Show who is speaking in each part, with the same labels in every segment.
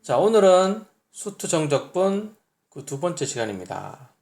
Speaker 1: 자, 오늘은 수투 정적분 그 두 번째 시간입니다.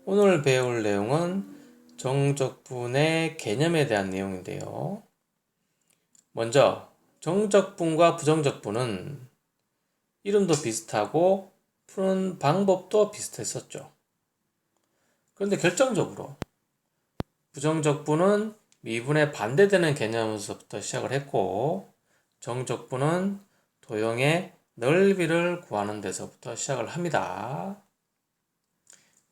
Speaker 1: 오늘 배울 내용은 정적분의 개념에 대한 내용인데요. 먼저 정적분과 부정적분은 이름도 비슷하고 푸는 방법도 비슷했었죠. 그런데 결정적으로 부정적분은 미분에 반대되는 개념에서부터 시작을 했고, 정적분은 도형의 넓이를 구하는 데서부터 시작을 합니다.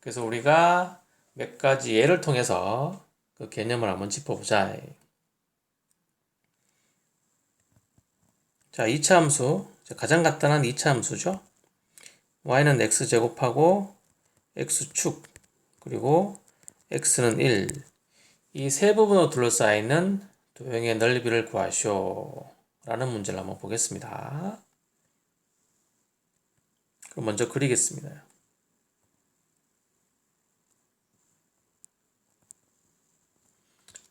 Speaker 1: 그래서 우리가 몇 가지 예를 통해서 그 개념을 한번 짚어보자. 자, 2차 함수, 가장 간단한 2차 함수죠. y는 x제곱하고 x축, 그리고 x는 1, 이 세 부분으로 둘러싸이는 도형의 넓이를 구하시오 라는 문제를 한번 보겠습니다. 그럼 먼저 그리겠습니다.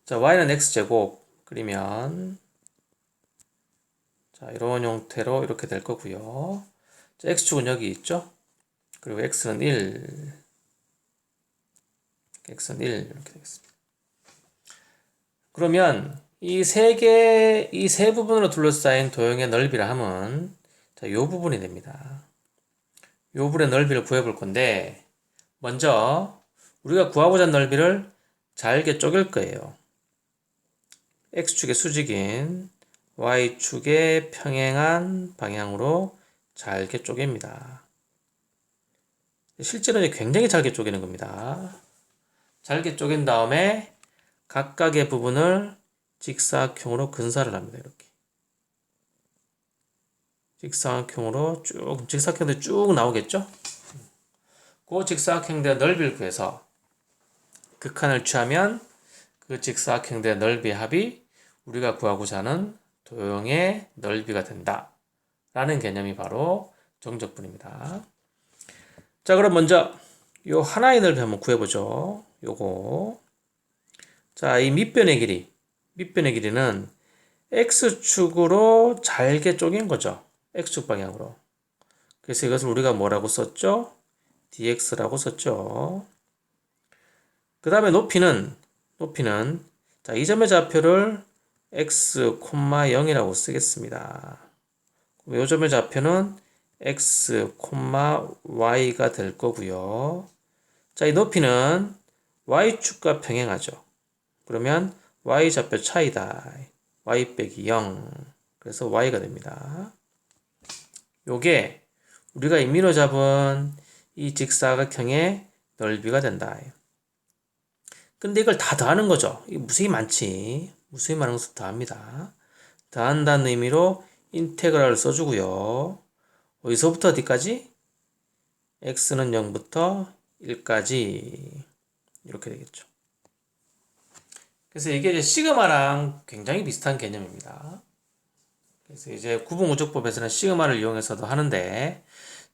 Speaker 1: 자, y는 x제곱 그리면 자, 이런 형태로 이렇게 될 거고요. 자, x축은 여기 있죠? 그리고 x는 1, x는 1 이렇게 되겠습니다. 그러면 이 세 부분으로 둘러싸인 도형의 넓이라 하면 자, 요 부분이 됩니다. 요 부분의 넓이를 구해볼 건데, 먼저 우리가 구하고자 하는 넓이를 잘게 쪼갤 거예요. x축의 수직인 y축의 평행한 방향으로 잘게 쪼갭니다. 실제로는 굉장히 잘게 쪼개는 겁니다. 잘게 쪼갠 다음에 각각의 부분을 직사각형으로 근사를 합니다. 이렇게 직사각형으로 쭉, 직사각형들이 쭉 나오겠죠? 그 직사각형들의 넓이를 구해서 극한을 취하면 그 직사각형들의 넓이의 합이 우리가 구하고자 하는 도형의 넓이가 된다 라는 개념이 바로 정적분입니다. 자, 그럼 먼저 요 하나의 넓이 한번 구해보죠. 요거. 자, 이 밑변의 길이는 x축으로 잘게 쪼갠 거죠. x축 방향으로. 그래서 이것을 우리가 뭐라고 썼죠? dx라고 썼죠. 그 다음에 높이는 자, 이 점의 좌표를 x, 0이라고 쓰겠습니다. 이 점의 좌표는 x, y가 될 거고요. 자, 이 높이는 y축과 평행하죠. 그러면 y좌표 차이다. y 빼기 0. 그래서 y가 됩니다. 요게 우리가 임의로 잡은 이 직사각형의 넓이가 된다. 근데 이걸 다 더하는 거죠. 이게 무수히 많지. 무수히 많은 것을 더합니다. 더한다는 의미로 인테그랄을 써주고요. 어디서부터 어디까지? x는 0부터 1까지 이렇게 되겠죠. 그래서 이게 이제 시그마랑 굉장히 비슷한 개념입니다. 그래서 이제 구분우적법에서는 시그마를 이용해서도 하는데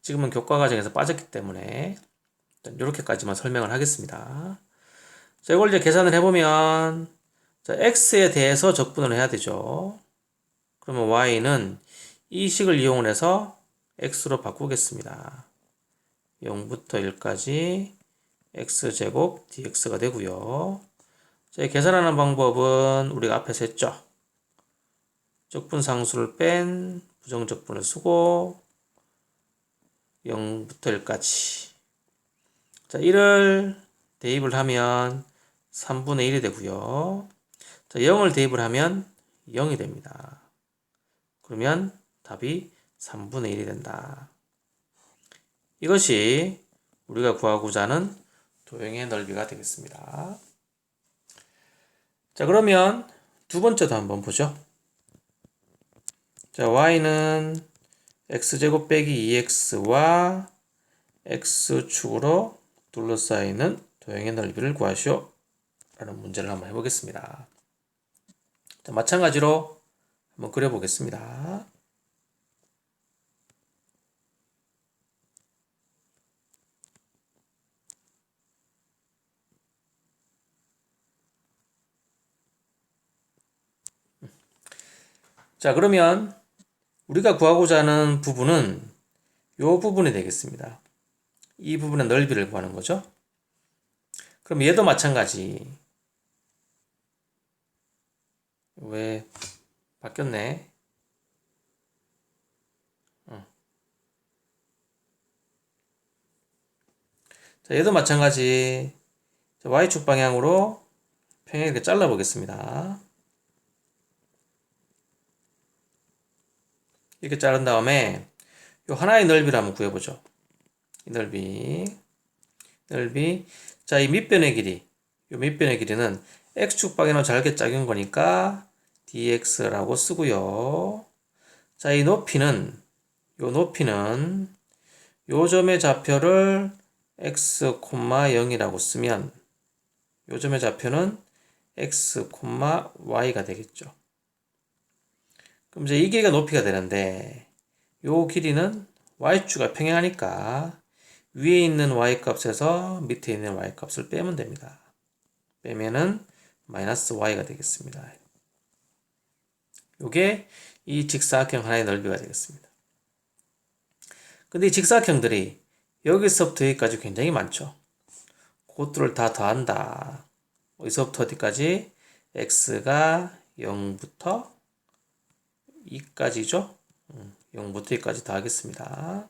Speaker 1: 지금은 교과과정에서 빠졌기 때문에 일단 이렇게까지만 설명을 하겠습니다. 자, 이걸 이제 계산을 해보면 자, x에 대해서 적분을 해야 되죠. 그러면 y는 이 식을 이용을 해서 x로 바꾸겠습니다. 0부터 1까지 x제곱 dx가 되고요. 자, 계산하는 방법은 우리가 앞에서 했죠. 적분상수를 뺀 부정적분을 쓰고 0부터 1까지. 자, 1을 대입을 하면 3분의 1이 되고요. 자, 0을 대입을 하면 0이 됩니다. 그러면 답이 3분의 1이 된다. 이것이 우리가 구하고자 하는 도형의 넓이가 되겠습니다. 자, 그러면 두 번째도 한번 보죠. 자, y는 x제곱 빼기 2x와 x축으로 둘러싸이는 도형의 넓이를 구하시오 라는 문제를 한번 해보겠습니다. 자, 마찬가지로 한번 그려보겠습니다. 자, 그러면 우리가 구하고자 하는 부분은 요 부분이 되겠습니다. 이 부분의 넓이를 구하는 거죠. 그럼 얘도 마찬가지. 왜 바뀌었네? 자, 얘도 마찬가지. 자, Y축 방향으로 평행 이렇게 잘라 보겠습니다. 이렇게 자른 다음에 요 하나의 넓이를 한번 구해보죠. 이 넓이. 자, 이 밑변의 길이. 요 밑변의 길이는 X축 방향으로 잘게 작은 거니까 dx라고 쓰고요. 자, 이 높이는 요 점의 좌표를 x, 0이라고 쓰면 요 점의 좌표는 x, y가 되겠죠. 그럼 이제 이 길이가 높이가 되는데 요 길이는 y축과 평행하니까 위에 있는 y값에서 밑에 있는 y값을 빼면 됩니다. 빼면은 마이너스 y가 되겠습니다. 요게 이 직사각형 하나의 넓이가 되겠습니다. 근데 이 직사각형들이 여기서부터 여기까지 굉장히 많죠. 그것들을 다 더한다. 어디서부터 어디까지? x가 0부터 2까지죠. 0부터 2까지 더하겠습니다.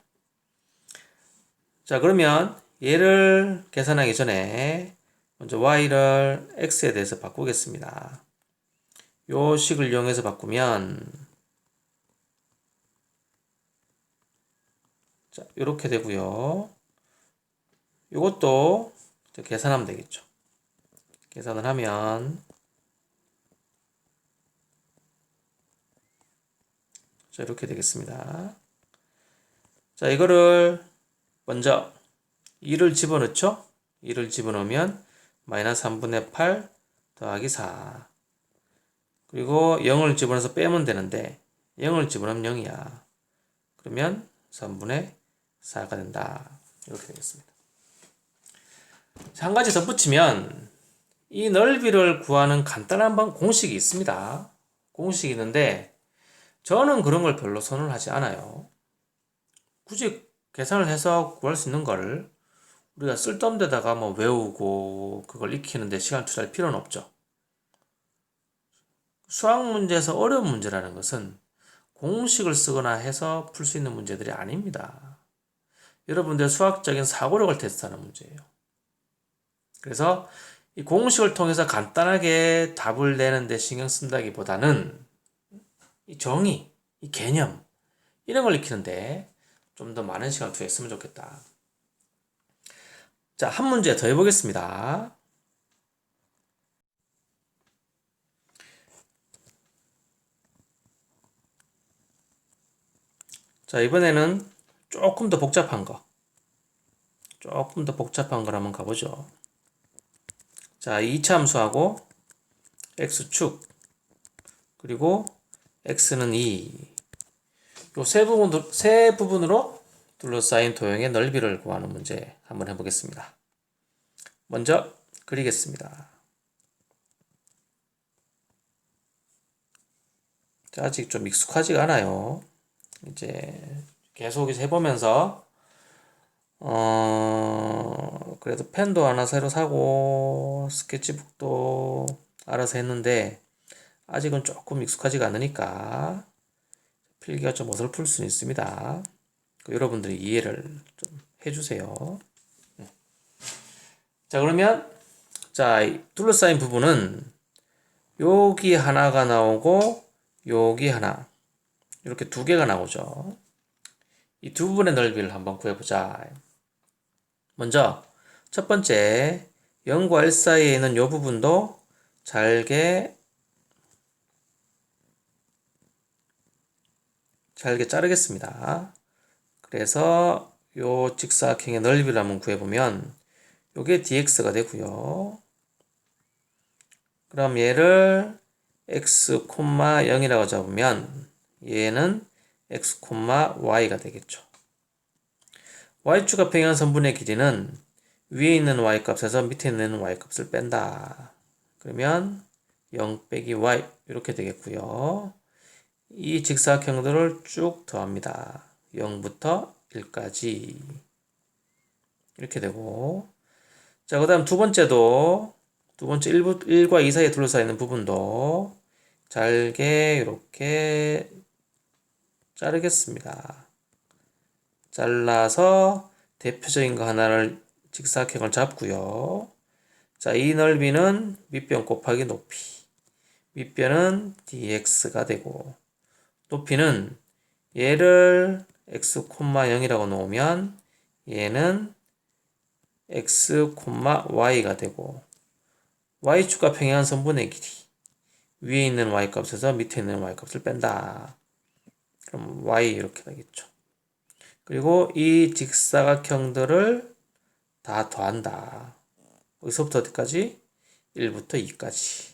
Speaker 1: 자, 그러면 얘를 계산하기 전에 먼저 y를 x에 대해서 바꾸겠습니다. 요 식을 이용해서 바꾸면 자, 이렇게 되고요. 요것도 계산하면 되겠죠. 계산을 하면 자, 이렇게 되겠습니다. 자, 이거를 먼저 2를 집어넣죠. 2를 집어넣으면 마이너스 3분의 8 더하기 4. 그리고 0을 집어넣어서 빼면 되는데 0을 집어넣으면 0이야. 그러면 3분의 4가 된다. 이렇게 되겠습니다. 자, 한 가지 덧붙이면 이 넓이를 구하는 간단한 공식이 있습니다. 공식이 있는데 저는 그런 걸 별로 선호를 하지 않아요. 굳이 계산을 해서 구할 수 있는 거를 우리가 쓸데없는 데다가 뭐 외우고 그걸 익히는데 시간 투자할 필요는 없죠. 수학 문제에서 어려운 문제라는 것은 공식을 쓰거나 해서 풀 수 있는 문제들이 아닙니다. 여러분들 수학적인 사고력을 테스트하는 문제예요. 그래서 이 공식을 통해서 간단하게 답을 내는데 신경 쓴다기보다는 이 정의, 이 개념 이런 걸 익히는데 좀 더 많은 시간을 투자했으면 좋겠다. 자, 한 문제 더 해보겠습니다. 자, 이번에는 조금 더 복잡한 거. 조금 더 복잡한 걸 한번 가보죠. 자, 2차 함수하고 x축 그리고 x는 2. 요 세 부분으로 둘러싸인 도형의 넓이를 구하는 문제 한번 해보겠습니다. 먼저 그리겠습니다. 자, 아직 좀 익숙하지가 않아요. 이제 계속 해보면서 그래도 펜도 하나 새로 사고 스케치북도 알아서 했는데 아직은 조금 익숙하지가 않으니까 필기가 좀 어설플 수는 있습니다. 여러분들이 이해를 좀 해주세요. 자, 그러면 자, 둘러싸인 부분은 여기 하나가 나오고 여기 하나 이렇게 두 개가 나오죠. 이 두 부분의 넓이를 한번 구해보자. 먼저 첫 번째 0과 1 사이에 있는 이 부분도 잘게 자르겠습니다. 그래서 요 직사각형의 넓이를 한번 구해보면 요게 dx가 되고요. 그럼 얘를 x, 0이라고 잡으면 얘는 x, y가 되겠죠. y축과 평행한 선분의 길이는 위에 있는 y값에서 밑에 있는 y값을 뺀다. 그러면 0 빼기 y 이렇게 되겠고요. 이 직사각형들을 쭉 더합니다. 0부터 1까지 이렇게 되고, 자, 그 다음 두 번째 1과 2 사이에 둘러싸여 있는 부분도 잘게 이렇게 자르겠습니다. 잘라서 대표적인 거 하나를 직사각형을 잡고요. 자, 이 넓이는 밑변 곱하기 높이. 밑변은 dx가 되고, 높이는 얘를 x, 0이라고 놓으면 얘는 x, y가 되고, y축과 평행한 선분의 길이. 위에 있는 y값에서 밑에 있는 y값을 뺀다. 그럼 y 이렇게 되겠죠. 그리고 이 직사각형들을 다 더한다. 여기서부터 어디까지? 1부터 2까지.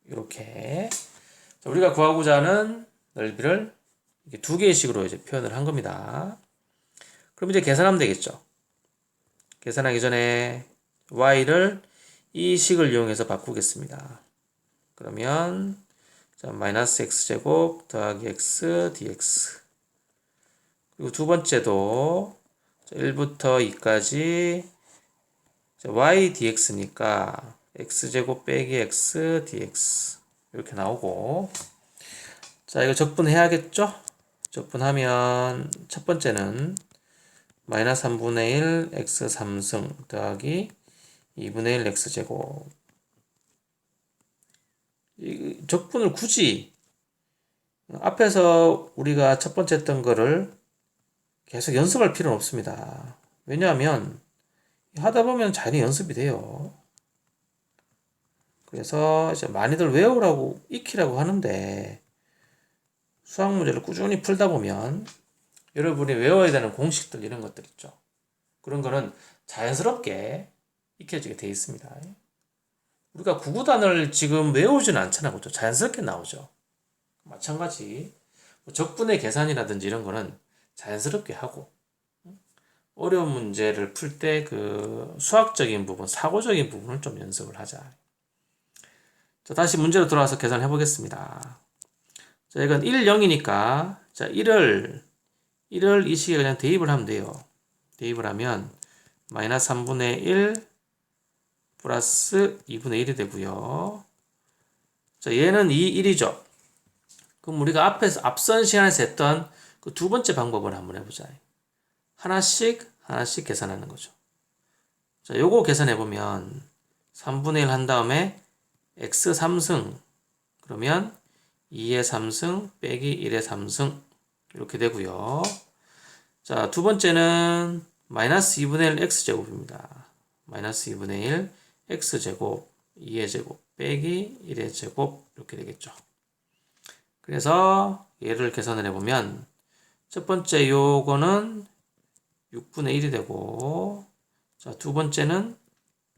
Speaker 1: 이렇게. 자, 우리가 구하고자 하는 넓이를 이렇게 두 개의 식으로 이제 표현을 한 겁니다. 그럼 이제 계산하면 되겠죠. 계산하기 전에 y를 이 식을 이용해서 바꾸겠습니다. 그러면 자, 마이너스 x제곱 더하기 x dx. 그리고 두 번째도 1부터 2까지 y dx니까 x제곱 빼기 x dx 이렇게 나오고, 자, 이거 적분해야겠죠? 적분하면 첫 번째는 마이너스 3분의 1 x 3승 더하기 2분의 1 x제곱. 이 적분을 굳이 앞에서 우리가 첫 번째 했던 거를 계속 연습할 필요는 없습니다. 왜냐하면 하다 보면 자연히 연습이 돼요. 그래서 이제 많이들 외우라고 익히라고 하는데, 수학 문제를 꾸준히 풀다 보면 여러분이 외워야 되는 공식들 이런 것들 있죠. 그런 거는 자연스럽게 익혀지게 돼 있습니다. 우리가 구구단을 지금 외우지는 않잖아요. 그렇죠? 자연스럽게 나오죠. 마찬가지 적분의 계산이라든지 이런 거는 자연스럽게 하고, 어려운 문제를 풀 때 그 수학적인 부분, 사고적인 부분을 좀 연습을 하자. 자, 다시 문제로 돌아와서 계산해 보겠습니다. 자, 이건 1, 0이니까 자, 1을 이 식에 그냥 대입을 하면 돼요. 대입을 하면 마이너스 3분의 1 플러스 2분의 1이 되고요. 자, 얘는 2, 1이죠. 그럼 우리가 앞선 시간에서 했던 그 두 번째 방법을 한번 해보자. 하나씩 계산하는 거죠. 자, 요거 계산해보면 3분의 1 한 다음에 x 3승, 그러면 2의 3승 빼기 1의 3승 이렇게 되고요. 자, 두 번째는 마이너스 2분의 1 x제곱입니다. 마이너스 2분의 1 x제곱 2의 제곱 빼기 1의 제곱 이렇게 되겠죠. 그래서 얘를 계산을 해보면 첫 번째 요거는 6분의 1이 되고, 자, 두 번째는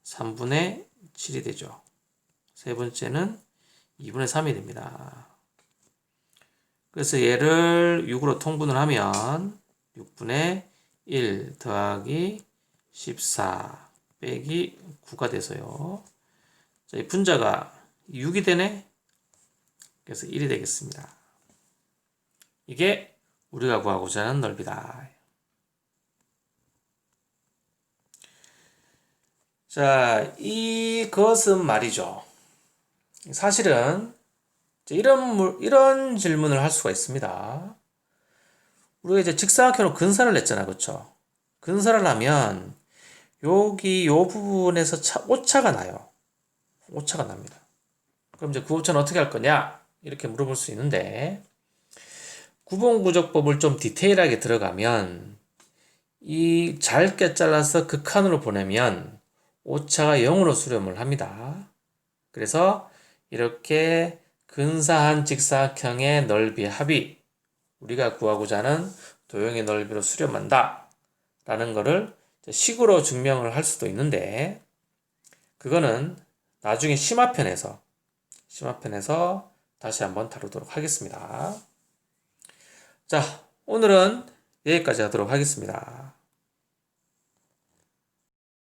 Speaker 1: 3분의 7이 되죠. 세 번째는 2분의 3이 됩니다. 그래서 얘를 6으로 통분을 하면 6분의 1 더하기 14 빼기 9가 돼서요. 자, 이 분자가 6이 되네. 그래서 1이 되겠습니다. 이게 우리가 구하고자 하는 넓이다. 자, 이것은 말이죠. 사실은 이런 질문을 할 수가 있습니다. 우리가 이제 직사각형으로 근사를 냈잖아, 그렇죠? 근사를 하면 여기 요 부분에서 오차가 나요. 오차가 납니다. 그럼 이제 그 오차는 어떻게 할 거냐? 이렇게 물어볼 수 있는데, 구분구조법을 좀 디테일하게 들어가면 이 잘게 잘라서 극한으로 보내면 오차가 0으로 수렴을 합니다. 그래서 이렇게 근사한 직사각형의 넓이 합이 우리가 구하고자 하는 도형의 넓이로 수렴한다 라는 거를 식으로 증명을 할 수도 있는데, 그거는 나중에 심화편에서 다시 한번 다루도록 하겠습니다. 자, 오늘은 여기까지 하도록 하겠습니다.